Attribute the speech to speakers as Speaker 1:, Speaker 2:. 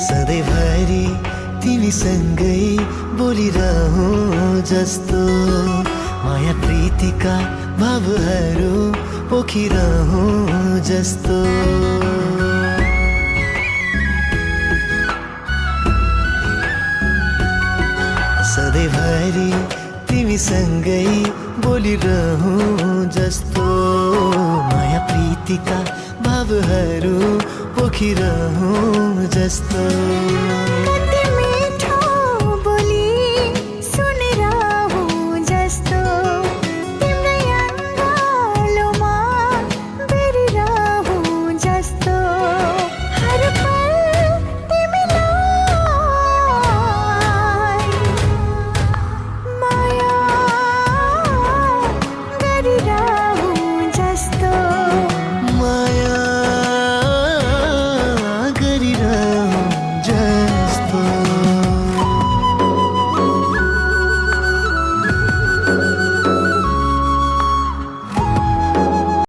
Speaker 1: सधैँभरि तिमीसँगै बोलिरहूँ जस्तो, माया प्रीतिका भावहरू पोखिरहूँ जस्तो। सधैँभरि तिमीसँगै बोलिरहूँ जस्तो, माया प्रीतिका भावहरू पोखिरहूँ जस्तो।